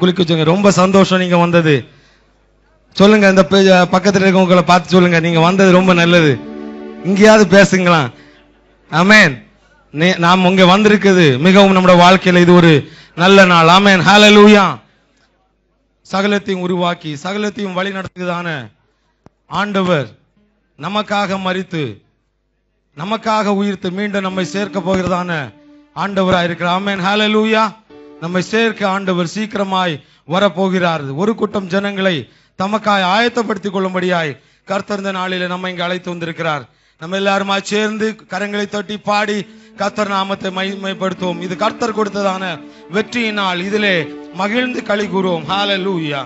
குளிக்க வச்சுங்க. ரொம்ப சந்தோஷம் நீங்க வந்தது. சொல்லுங்க, இந்த பக்கத்துல இருக்கவங்களை பார்த்து சொல்லுங்க, நீங்க வந்தது ரொம்ப நல்லது. இங்கேயாவது பேசுங்களா? ஆமென். நாம் உங்க வந்திருக்குது மிகவும் நம்முடைய வாழ்க்கையில இது ஒரு நல்ல நாள். ஆமென். ஹalleluya. சகலத்தையும் உருவாக்கி சகலத்தையும் வழி நடத்துகிறதான ஆண்டவர் நமக்காக மரித்து நமக்காக உயிர்த்து மீண்டும் நம்மை சேர்க்க போகிறதான ஆண்டவராக இருக்கிறார். ஆமென். ஹalleluya. நம்மை சேர்க்க ஆண்டவர் சீக்கிரமாய் வரப்போகிறார். ஒரு கூட்டம் ஜனங்களை தமக்காய் ஆயத்தப்படுத்திக் கொள்ளும்படியாய் கர்த்தர் இந்த நாளிலே நம்ம இங்கு அழைத்து வந்திருக்கிறார். நம்ம எல்லாருமா சேர்ந்து கரங்களை தட்டி பாடி கர்த்தர் நாமத்தை மகிமைப்படுத்துவோம். இது கர்த்தர் கொடுத்ததான வெற்றியின் நாள். இதிலே மகிழ்ந்து களி கூறுவோம். ஹalleluya.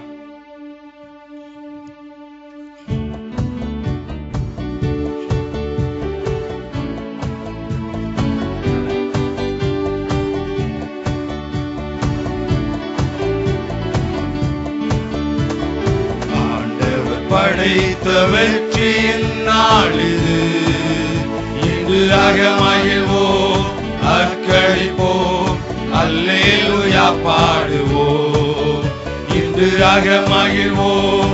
படைத்த வெற்றியின் நாள் இது. இன்று மகிழ்வோம், அர்ப்பணிப்போம், அல்லேலூயா பாடுவோம். இன்று மகிழ்வோம்,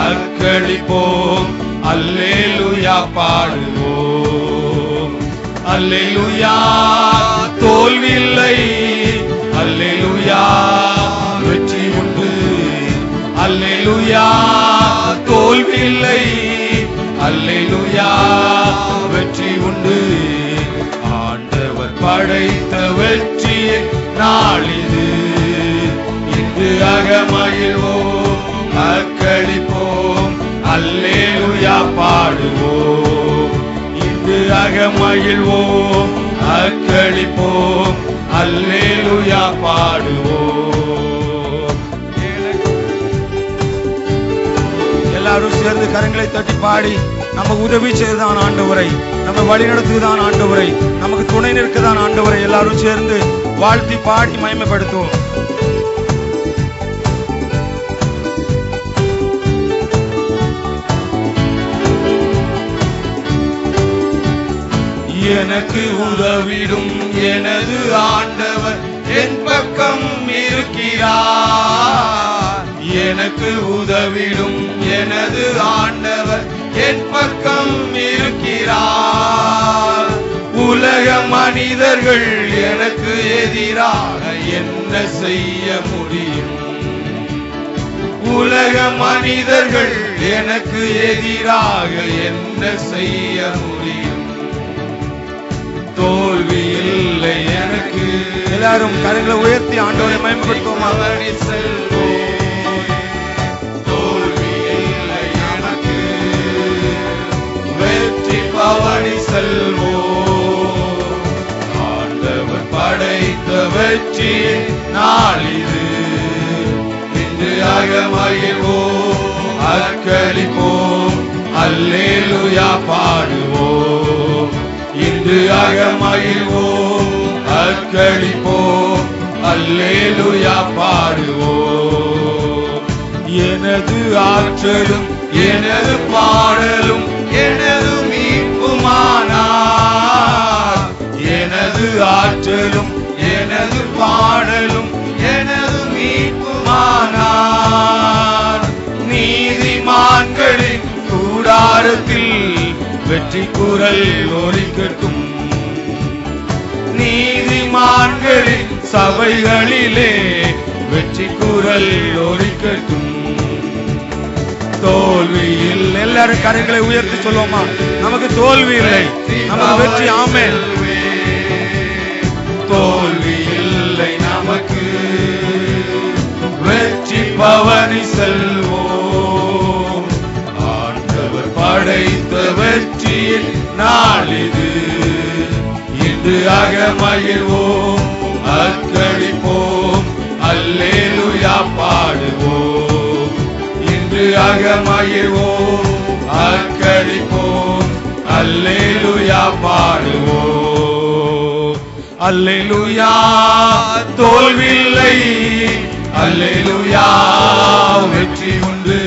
அர்ப்பணிப்போம், அல்லேலூயா பாடுவோம். அல்லேலூயா தோல்வியில்லை, அல்லேலூயா வெற்றி உண்டு. அல்லேலூயா தோல்வியில்லை, அல்லேலூயா வெற்றி உண்டு. ஆண்டவர் படைத்த வெற்றியின் நாள் இது. இன்று மகிழ்வோம், அர்ப்பணிப்போம், அல்லேலூயா பாடுவோம். இன்று மகிழ்வோம், அர்ப்பணிப்போம், அல்லேலூயா பாடுவோம். எல்லாரும் சேர்ந்து கரங்களை தட்டி பாடி நமக்கு உதவி செய்துதான் ஆண்டவரை, நம்ம வழி நடத்துதான் ஆண்டவரை, நமக்கு துணை நிற்கதான் ஆண்டவரை எல்லாரும் சேர்ந்து வாழ்த்தி பாடி மகிமைப்படுத்துவோம். எனக்கு உதவிடும் எனது ஆண்டவர் என் பக்கம் இருக்கிறார். எனக்கு உதவிடும் எனது ஆண்டவர் என் பக்கம் இருக்கிறார். உலக மனிதர்கள் எனக்கு எதிராக என்ன செய்ய முடியும்? உலக மனிதர்கள் எனக்கு எதிராக என்ன செய்ய முடியும்? தோல்வி இல்லை எனக்கு. எல்லாரும் கரங்களை உயர்த்தி ஆண்டவரை மகிமைப்படுத்துவோமா? தோல்வி இல்லை எனக்கு, வெற்றி பவனி செல்வோம். ஆண்டவர் படைத்த வெற்றி நாள் இது. இன்று மகிழ்வோம், அர்ப்பணிப்போம், அல்லேலூயா பாடுவோம். இன்று மகிழ்வோம், அர்ப்பணிப்போம், அல்லேலூயா பாடுவோம். எனது ஆற்றலும் எனது பாடலும் எனது மீட்புமானார். எனது ஆற்றலும் எனது பாடலும் எனது மீட்புமானார். நீதிமான்களின் கூடாரத்தில் வெற்றி குரல் ஒலிக்கட்டும். நீதிமான்களின் சபைகளிலே வெற்றி குரல் ஒலிக்கட்டும். தோல்வியில் எல்லாரும் கரங்களை உயர்த்தி சொல்லுவோமா? நமக்கு தோல்வி இல்லை, நமக்கு வெற்றி. ஆமென். தோல்வி இல்லை நமக்கு, வெற்றி பவனி செல்வோம். ஆண்டவர் படைத்த வெற்றியின் நாள் இது. இன்று மகிழ்வோம், அர்ப்பணிப்போம், அல்லேலூயா பாடுவோம். இன்று மகிழ்வோம், அர்ப்பணிப்போம், அல்லேலூயா பாடுவோம். அல்லேலூயா தோல்வியில்லை, அல்லேலூயா வெற்றி உண்டு.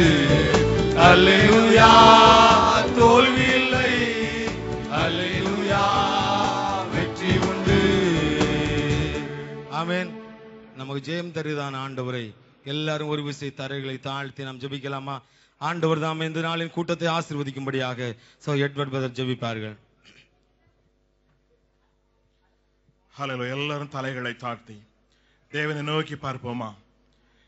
அல்லேலூயா தோல்வி இல்லை, அல்லேலூயா வெற்றி உண்டு. ஆமென். நமக்கு ஜெயம் தருதான ஆண்டவரை எல்லாரும் ஒரு விசை தரைகளை தாழ்த்தி நாம் ஜெபிக்கலாமா? ஆண்டவர் தாம் இந்த நாளின் கூட்டத்தை ஆசீர்வதிக்கும்படியாக எட்வர்ட் பிரதர் ஜெபிப்பார்கள். ஹல்லேலூயா. எல்லாரும் தலைகளை தாழ்த்தி தேவனை நோக்கி பார்ப்போமா?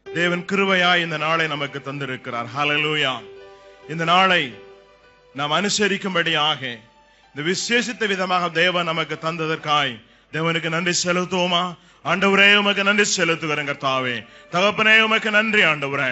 தேவன் கிருபையாய் இந்த நாளை நமக்கு தந்திருக்கிறார். ஹல்லேலூயா. இந்த நாளை நாம் அனுசரிக்கும்படியாக இந்த விசேஷித்த விதமாக தேவன் நமக்கு தந்ததற்காய் தேவனுக்கு நன்றி செலுத்துவோமா? ஆண்டவரே உமக்கு நன்றி செலுத்துகிறேன் கர்த்தாவே. தகப்பனே உமக்கு நன்றி ஆண்டவரே.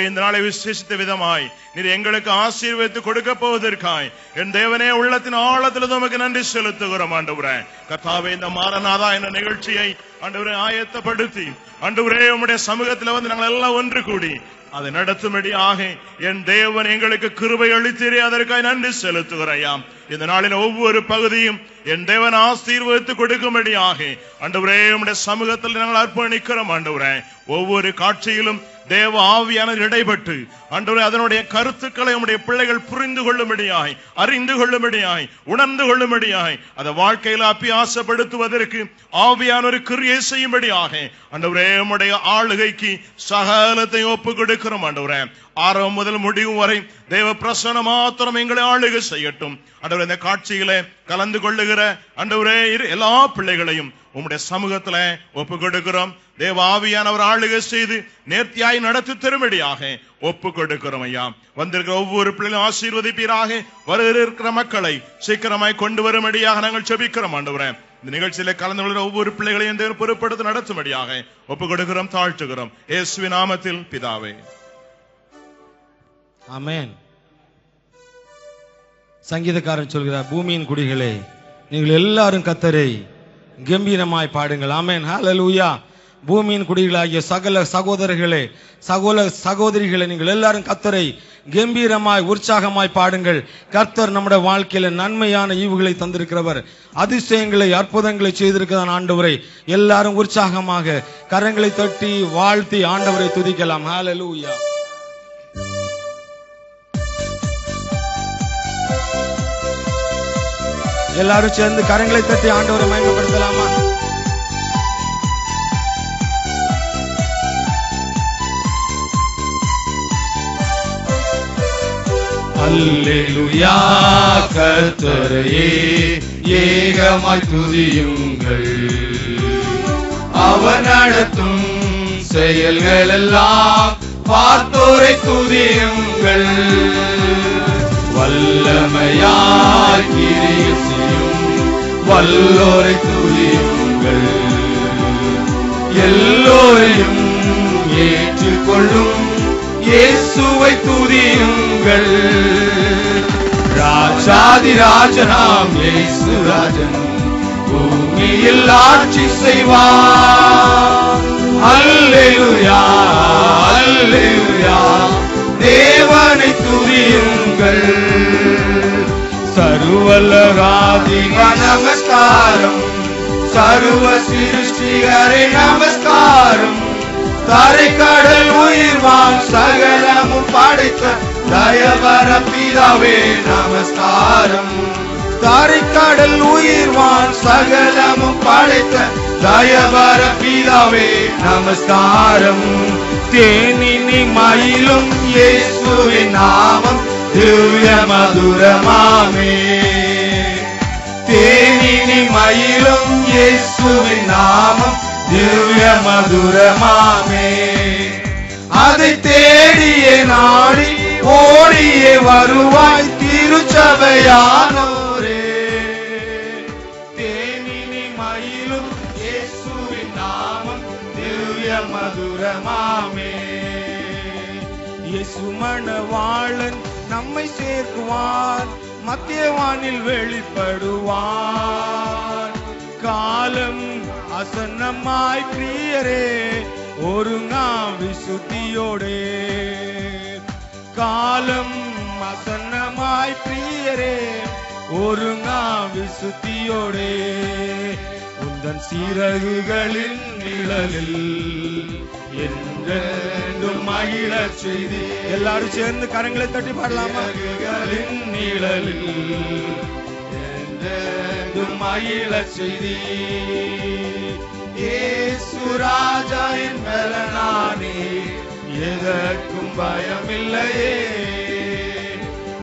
இந்த நாளை விசேஷித்த விதமாய் நீர் எங்களுக்கு ஆசீர்வதித்து கொடுக்க போவதற்காய் என் தேவனே உள்ளத்தின் ஆழத்தில் உமக்கு நன்றி செலுத்துகிறோம் ஆண்டவரே. கர்த்தாவே, இந்த மாரநாதா என்ற நிகழ்ச்சியை ஆண்டவரே ஆயத்தப்படுத்தி ஆண்டவரே உம்முடைய சமூகத்தில் வந்து நாங்கள் எல்லாம் ஒன்று கூடி அதை நடத்தும்படியாக என் தேவன் எங்களுக்கு கிருபை அளித்தீரே, அதற்காக நன்றி செலுத்துகிறேன். இந்த நாளில் ஒவ்வொரு பகுதியும் என் தேவன் ஆசீர்வதித்து கொடுக்கும்படியாக ஆண்டவரே உம்முடைய சமூகத்தில் நாங்கள் அர்ப்பணிக்கிறோம் ஆண்டவரே. ஒவ்வொரு காட்சியிலும் தேவ ஆவியானவர் இடைப்பட்டு ஆண்டவரே அதனுடைய கருத்துக்களை உம்முடைய பிள்ளைகள் புரிந்து கொள்ளும்படியாய், அறிந்து கொள்ளும்படியாய், உணர்ந்து கொள்ளும்படியாய், அதை வாழ்க்கையில் அபியாசப்படுத்துவதற்கு ஆவியானவர் கிரியை செய்யும்படியாக ஆண்டவரே உம்முடைய ஆளுகைக்கு சகலத்தை ஒப்பு கொடுக்கிறோம் ஆண்டவரே. ஆரம்பம் முதல் முடிவு வரை தேவ பிரசன்னம் மாத்திரம் எங்களை ஆளுகை செய்யட்டும் ஆண்டவரே. இந்த காட்சியிலே கலந்து கொள்ளுகிற ஆண்டவரே எல்லா பிள்ளைகளையும் உம்முடைய சமூகத்துல ஒப்பு கொடுக்கிறோம். தேவ ஆவியானவர் ஆளுகை செய்து நேர்த்தியாய் நடத்தி தரும்படியாக ஒப்பு கொடுக்கிறோம் ஐயா. வந்திருக்கிற ஒவ்வொரு பிள்ளைகளும் ஆசீர்வதிப்பீராக. வருகிற மக்களை சீக்கிரமாய் கொண்டு வரும்படியாக நாங்கள் ஜெபிக்கிறோம் ஆண்டவரே. இந்த நிகழ்ச்சியில கலந்து கொள்கிற ஒவ்வொரு பிள்ளைகளையும் தேவன் பொறுப்படுத்தி நடத்தும்படியாக ஒப்பு கொடுக்கிறோம், தாழ்த்துகிறோம். இயேசுவின் நாமத்தில் பிதாவே, ஆமென். சங்கீதக்காரன் சொல்கிறார், பூமியின் குடிகளே நீங்கள் எல்லாரும் கர்த்தரை கம்பீரமாய் பாடுங்கள். ஆமென், ஹல்லேலூயா. பூமியின் குடிகளாகிய சகல சகோதரர்களே, சகோதரிகளை நீங்கள் எல்லாரும் கர்த்தரை கம்பீரமாய் உற்சாகமாய் பாடுங்கள். கர்த்தர் நம்முடைய வாழ்க்கையில நன்மையான ஈவுகளை தந்திருக்கிறவர், அதிசயங்களை அற்புதங்களை செய்திருக்கிறார் ஆண்டவரை. எல்லாரும் உற்சாகமாக கரங்களை தட்டி வாழ்த்தி ஆண்டவரை துதிக்கலாம். ஹல்லேலூயா. எல்லாரும் சேர்ந்து கரங்களை தட்டி ஆண்டவரை மகிமைப்படுத்தலாமா? அல்லேலூயா. கர்த்தரையே ஏகமாய் துதியுங்கள். அவர் நடத்தும் செயல்கள் எல்லாம் பார்த்தோரை துதியுங்கள். வல்லமையாய் கிரியை செய்யும் வல்லோரை துதியுங்கள். எல்லோரையும் ஏற்றுக்கொள்ளும் இயேசுவை துதியுங்கள். ராஜாதி ராஜனாம் இயேசு ராஜன் பூமியில் ஆட்சி செய்வார். அல்லேலூயா, அல்லேலூயா. தேவனை துதியுங்கள். சர்வலராதிக நமஸ்காரம், சர்வ சிருஷ்டிகரே நமஸ்காரம். தரை கடல் உயிர்வான் சகலமும் படைத்த தயவர பிதாவே நமஸ்காரம். தரை கடல் உயிர்வான் சகலமும் படைத்த தயவர பிதாவே நமஸ்காரம். தேனினி மயிலும் இயேசுவின் நாமம் திவ்ய மதுரமாமே. தேனினி மயிலும் இயேசுவின் நாமம் திவ்ய மதுரமாமே. அதை தேடியே நாடி ஓடியே வருவாய் திருச்சபையானோரே. தேனினி மயிலும் இயேசுவின் நாமம் திவ்ய மதுரமாமே. இயேசு மணவாளன் நம்மை சேர்க்குவார், மத்தியவானில் வெளிப்படுவார். காலம் அசன்னமாய் பிரியரே ஒருங்காம் விசுத்தியோடே. காலம் அசன்னமாய் பிரியரே ஒருங்காம் விசுத்தியோடே. உந்தன் சீரகுகளின் நிழலில் என்றென்றும் மகிழச் செய்தி. எல்லாரும் சேர்ந்து கரங்களை தட்டி பாடலாமா? சீரகுகளின் நிழலில் என்றென்றும் மகிழச் செய்தி. இயேசு ராஜா என் பலனானே, எதற்கும் பயமில்லையே.